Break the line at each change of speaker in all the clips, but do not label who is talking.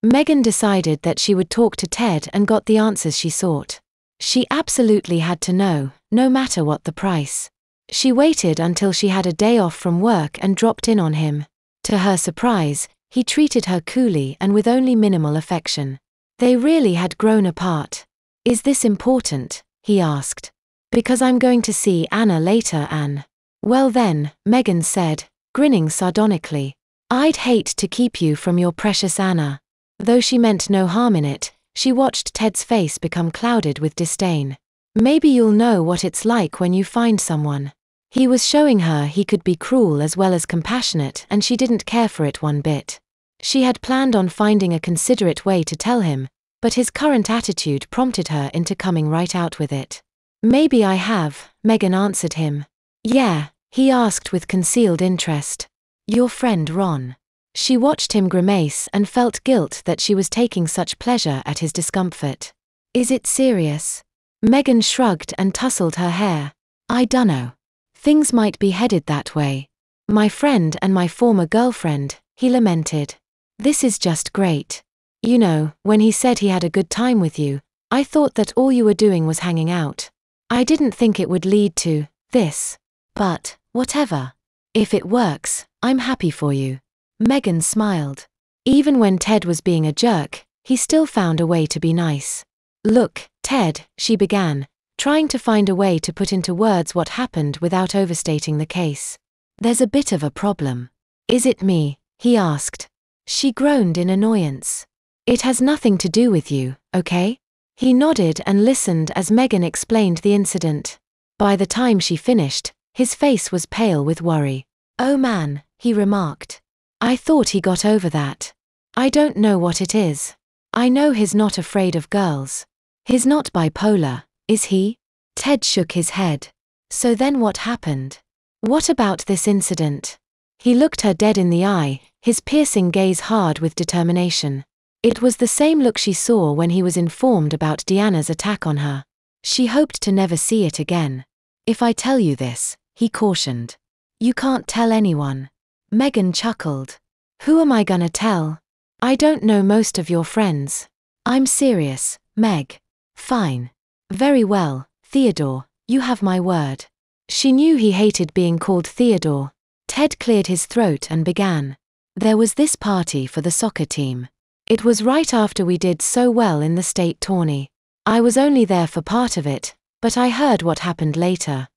Megan decided that she would talk to Ted and got the answers she sought. She absolutely had to know, no matter what the price. She waited until she had a day off from work and dropped in on him. To her surprise, he treated her coolly and with only minimal affection. They really had grown apart. "Is this important?" he asked. "Because I'm going to see Anna later, Anne." "Well then," Megan said, grinning sardonically. "I'd hate to keep you from your precious Anna." Though she meant no harm in it, she watched Ted's face become clouded with disdain. "Maybe you'll know what it's like when you find someone." He was showing her he could be cruel as well as compassionate, and she didn't care for it one bit. She had planned on finding a considerate way to tell him, but his current attitude prompted her into coming right out with it. "Maybe I have," Megan answered him. "Yeah?" he asked with concealed interest. "Your friend Ron." She watched him grimace and felt guilt that she was taking such pleasure at his discomfort. "Is it serious?" Megan shrugged and tousled her hair. "I dunno. Things might be headed that way. My friend and my former girlfriend," he lamented. "This is just great. You know, when he said he had a good time with you, I thought that all you were doing was hanging out. I didn't think it would lead to this. But, whatever. If it works, I'm happy for you." Megan smiled. Even when Ted was being a jerk, he still found a way to be nice. "Look, Ted," she began, trying to find a way to put into words what happened without overstating the case. "There's a bit of a problem." "Is it me?" he asked. She groaned in annoyance. "It has nothing to do with you, okay?" He nodded and listened as Megan explained the incident. By the time she finished, his face was pale with worry. "Oh man," he remarked. "I thought he got over that. I don't know what it is. I know he's not afraid of girls. He's not bipolar, is he?" Ted shook his head. "So then what happened? What about this incident?" He looked her dead in the eye, his piercing gaze hard with determination. It was the same look she saw when he was informed about Deanna's attack on her. She hoped to never see it again. "If I tell you this," he cautioned. "You can't tell anyone." Megan chuckled. "Who am I gonna tell? I don't know most of your friends." "I'm serious, Meg." "Fine. Very well, Theodore, you have my word." She knew he hated being called Theodore. Ted cleared his throat and began. "There was this party for the soccer team. It was right after we did so well in the state tourney. I was only there for part of it, but I heard what happened later.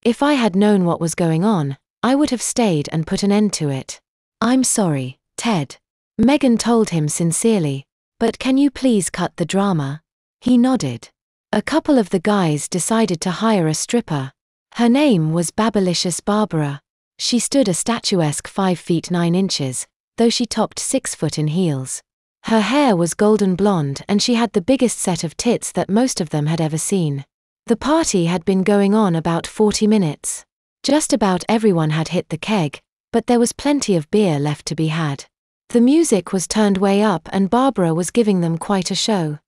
If I had known what was going on, I would have stayed and put an end to it." "I'm sorry, Ted." Megan told him sincerely. "But can you please cut the drama?" He nodded. A couple of the guys decided to hire a stripper. Her name was Babylicious Barbara. She stood a statuesque 5 feet 9 inches, though she topped 6 foot in heels. Her hair was golden blonde and she had the biggest set of tits that most of them had ever seen. The party had been going on about 40 minutes. Just about everyone had hit the keg, but there was plenty of beer left to be had. The music was turned way up and Barbara was giving them quite a show.